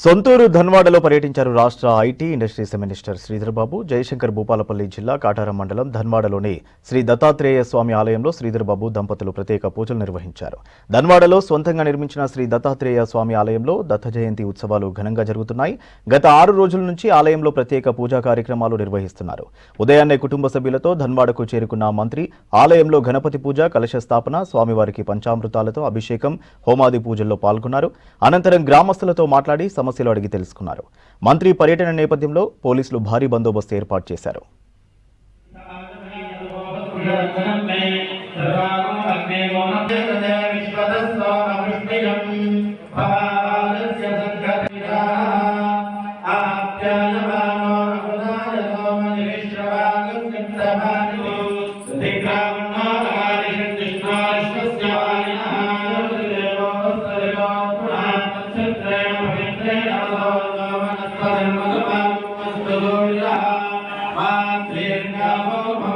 సొంతూరు ధన్వాడలో పర్యటించారు రాష్ట్ర IT industries minister Sridhar Babu. Jayashankar Bhupalpally జిల్లా కాటారం మండలం ధన్వాడలోని శ్రీ దత్తాత్రేయ స్వామి ఆలయంలో శ్రీధర్ బాబు దంపతులు ప్రత్యేక పూజలు నిర్వహించారు. ధన్వాడలో సొంతంగా నిర్మించిన శ్రీ దత్తాత్రేయ స్వామి ఆలయంలో దత్త జయంతి ఉత్సవాలు ఘనంగా జరుగుతున్నాయి. గత 6 రోజుల నుంచి ఆలయంలో ప్రత్యేక పూజా కార్యక్రమాలు నిర్వహిస్తున్నారు. ఉదయాన్నే కుటుంబ సభ్యులతో ధన్వాడకు చేరుకున్న మంత్రి ఆలయంలో గణపతి పూజ, కలశ స్థాపన, స్వామివారికి పంచామృతాలతో అభిషేకం, హోమాది పూజల్లో పాల్గొన్నారు. అనంతరం గ్రామస్తులతో మాట్లాడి సమస్యలు అడిగి తెలుసుకున్నారు. మంత్రి పర్యటన నేపథ్యంలో పోలీసులు భారీ బందోబస్తు ఏర్పాటు చేశారు. మా